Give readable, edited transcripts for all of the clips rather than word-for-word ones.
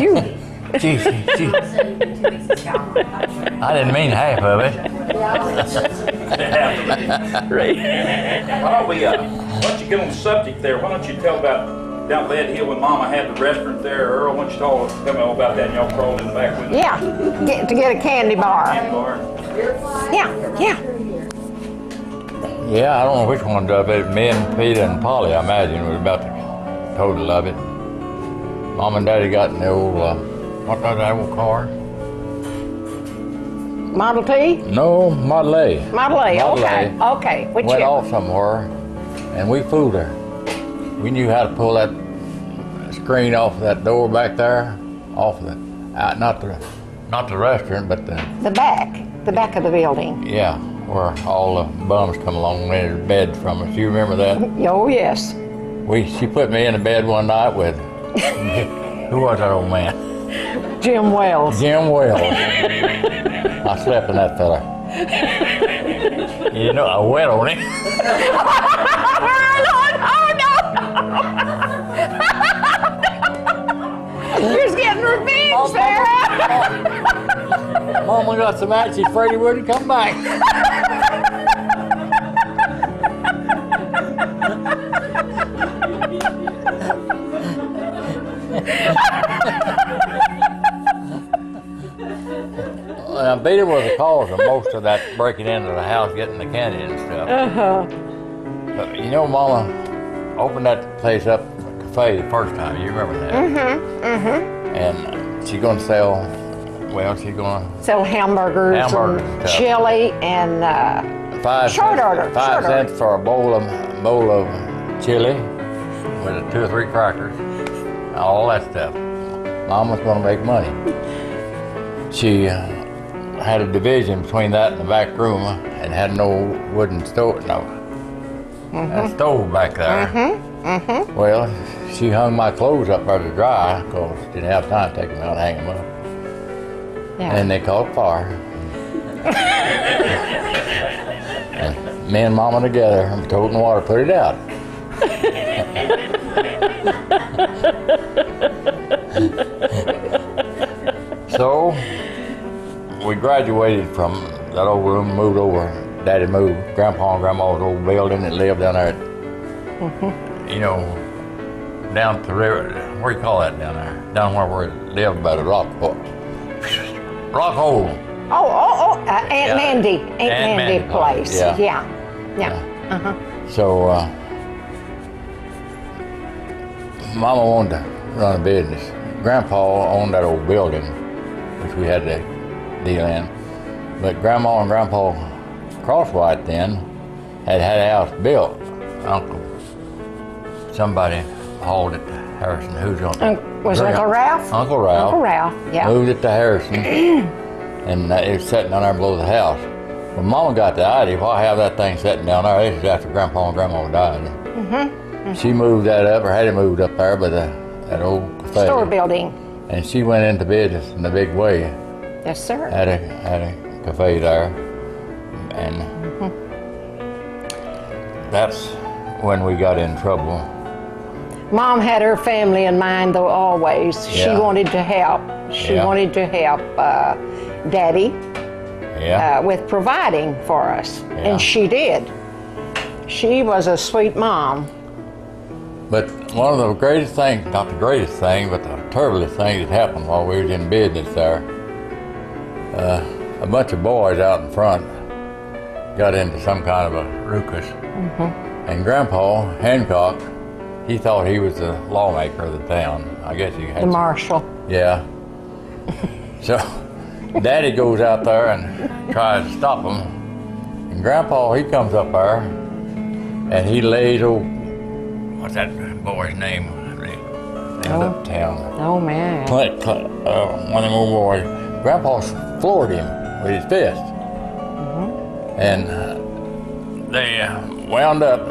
You. Gee. I didn't mean half of it. Right. Why don't we, why don't you get on the subject there? Why don't you tell about down Lead Hill when Mama had the restaurant there? Earl, why don't you tell me all about that? And y'all crawled in the back with Yeah, to get a candy bar. candy bar. Yeah. Yeah, I don't know which one of it. Me and Peter and Polly, I imagine, was about the total of it. Mom and Daddy got in the old, what was that old car? Model T? No, Model A. Model A, Model okay. A. Okay, which Went year? off somewhere, and we fooled her. We knew how to pull that screen off of that door back there, off the, not the restaurant, but the The back of the building. yeah, where all the bums come along in their bed from us. You remember that? Oh, yes. She put me in the bed one night with, who was that old man? Jim Wells. Jim Wells. I slept in that fella. You know, I wet on him. You're just getting revenge, Sarah. Mama got so mad she's afraid he wouldn't come back. Now, Peter was the cause of most of that breaking into the house, getting the candy and stuff. But you know, Mama opened that place up, a cafe, the first time. You remember that? And she's gonna sell, she's gonna Sell hamburgers and stuff. chili and Short order. 5 cents for a bowl of chili with 2 or 3 crackers, all that stuff. Mama's gonna make money. She had a division between that and the back room, and had no wooden stove, a stove back there. Well, she hung my clothes up there to dry, because she didn't have time to take them out and hang them up. yeah. And they caught fire. And me and Mama together, toting water, put it out. So, we graduated from that old room, moved over. Daddy moved Grandpa and Grandma's old building that lived down there, you know, down to the river. Where do you call that down there? Down where we lived by the rock hole. Aunt Mandy. Aunt Mandy place. Yeah. So, Mama wanted to run a business. Grandpa owned that old building, which we had to deal in. But Grandma and Grandpa Crosswhite then had a house built. Somebody hauled it to Harrison. Who's on it? Was Uncle Ralph? Uncle Ralph. Uncle Ralph, yeah. Moved it to Harrison, and it was sitting down there below the house. When Mama got the idea, why have that thing sitting down there? This is after Grandpa and Grandma died. She moved that up, or had it moved up there by that old cafe. Store building. And she went into business in a big way. Yes, sir. Had a cafe there, and that's when we got in trouble. Mom had her family in mind, though, always. She Yeah. wanted to help. She Yeah. wanted to help Daddy Yeah. with providing for us, Yeah. and she did. She was a sweet mom. But one of the greatest things, not the greatest thing, but the terriblest thing that happened while we was in business there, a bunch of boys out in front got into some kind of a ruckus. And Grandpa Hancock, he thought he was the lawmaker of the town. I guess he had The marshal. Yeah. So Daddy goes out there and tries to stop him. And Grandpa, he comes up there and he lays old, what's that boy's name? They was uptown. Oh, man. One of them old boys. Grandpa floored him with his fist. And they wound up.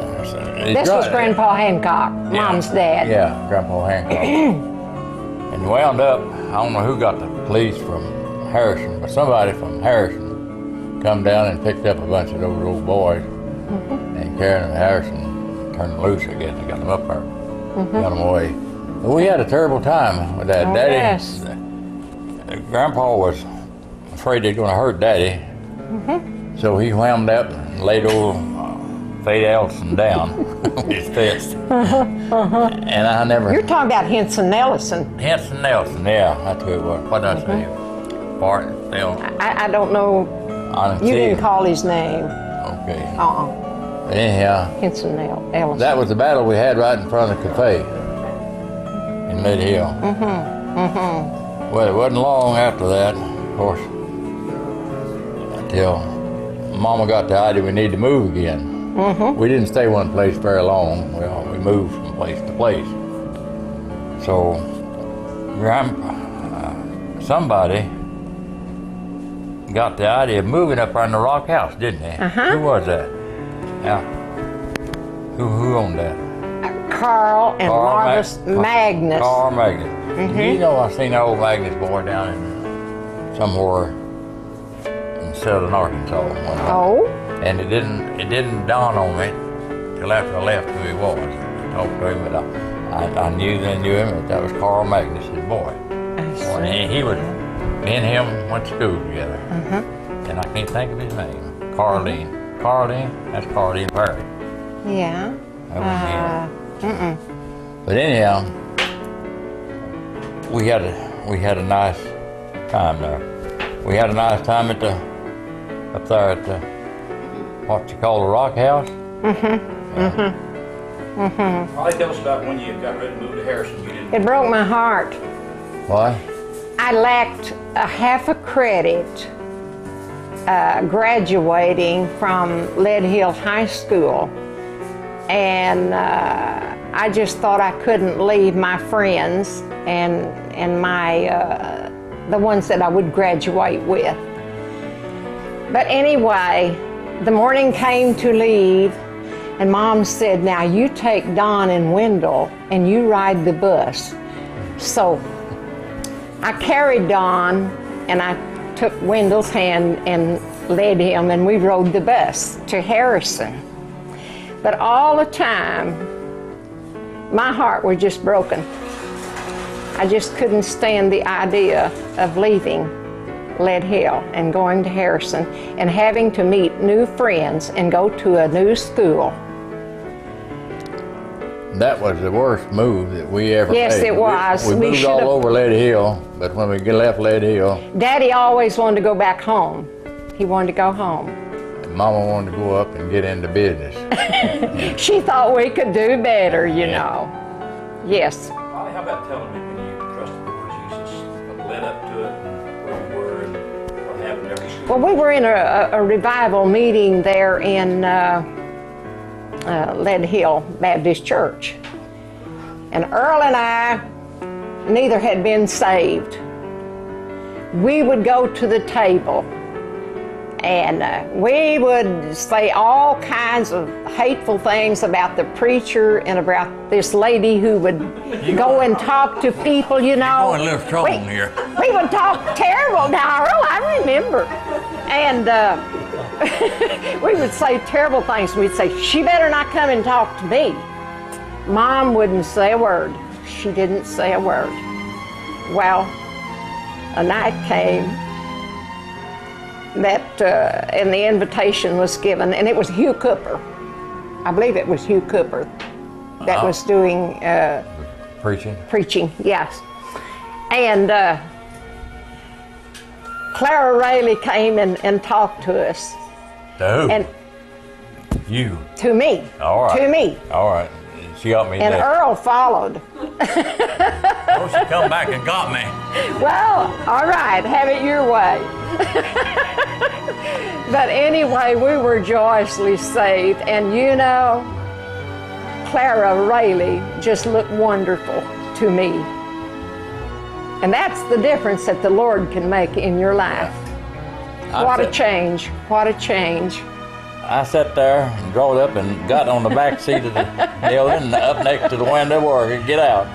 This was Grandpa Hancock, Mom's dad. Yeah, Grandpa Hancock. And wound up, I don't know who got the police from Harrison, but somebody from Harrison come down and picked up a bunch of those old boys and carried them to Harrison, turned them loose, I guess, and got them up there, got them away. We had a terrible time with that. Oh, Daddy, yes. Grandpa was afraid they're going to hurt Daddy. So he wound up and laid old Fade Ellison down with his fist. And I never... You're talking about Henson Ellison. Henson Nelson, yeah, that's who it was. What did I say? Bart, Phil. I don't know. You didn't call his name. Okay. Uh-uh. Anyhow, Henson Ellison. that was the battle we had right in front of the cafe in Mid Hill. Well, it wasn't long after that, of course, until Mama got the idea we need to move again. We didn't stay one place very long. Well, we moved from place to place. So, somebody got the idea of moving up on the Rock House, didn't they? Who was that? Yeah. Who owned that? Carl and Marvis Magnus. Carl Magnus. You know, I seen that old Magnus boy down in somewhere in southern Arkansas one time. Oh? And it didn't dawn on me till after I left who he was. I talked to him, but I knew him. That was Carl Magnus, his boy. And he was, me and him went to school together. And I can't think of his name. Carline. That's Carline Perry. Yeah. That was him. But anyhow, we had a nice time there. We had a nice time up there at the, what you call the Rock House. Probably tell us about when you got ready to move to Harrison. You didn't. It broke my heart. What? I lacked a half a credit graduating from Lead Hill High School. And I just thought I couldn't leave my friends and my the ones that I would graduate with. But anyway, the morning came to leave, and Mom said, "Now you take Don and Wendell and you ride the bus." So I carried Don and I took Wendell's hand and led him, and we rode the bus to Harrison. But all the time, my heart was just broken. I just couldn't stand the idea of leaving Lead Hill and going to Harrison and having to meet new friends and go to a new school. That was the worst move that we ever made. Yes, it was. We moved all over Lead Hill, but when we left Lead Hill, Daddy always wanted to go back home. He wanted to go home. Mama wanted to go up and get into business. She thought we could do better, you know. Yes. Molly, how about telling me when you trusted the Lord Jesus, what led up to it, where you were, and what happened every school? Well, we were in a revival meeting there in Lead Hill Baptist Church. And Earl and I, neither had been saved. We would go to the table and we would say all kinds of hateful things about the preacher and about this lady who would go and talk to people, you know. You're going a little strong here. We would talk terrible. Now, Earl, I remember. And we would say terrible things. We'd say, "She better not come and talk to me." Mom wouldn't say a word. She didn't say a word. Well, a night came that, and the invitation was given, and it was Hugh Cooper. I believe it was Hugh Cooper that was doing preaching, yes. And Clara Rayleigh came and talked to us. To who? And You. to me. All right. To me. All right. She got me And there. Earl followed. Oh, she come back and got me. Well, all right, have it your way. But anyway, we were joyously saved, and you know, Clara Rayleigh just looked wonderful to me. And that's the difference that the Lord can make in your life. What a change, what a change. I sat there and drove up and got on the back seat of the building up next to the window where I could get out.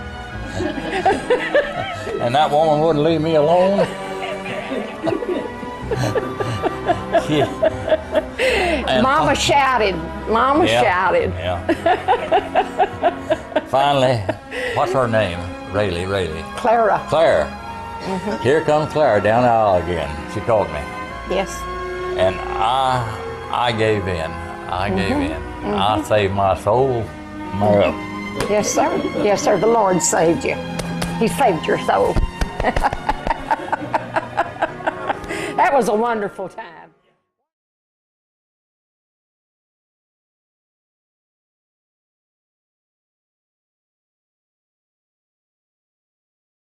And that woman wouldn't leave me alone. Mama shouted. Mama shouted. Yeah. Finally, what's her name? Rayleigh. Clara. Claire. Here comes Claire down the aisle again. She called me. Yes. And I gave in. I gave in. I saved my soul. Yes, sir. Yes, sir. The Lord saved you. He saved your soul. That was a wonderful time.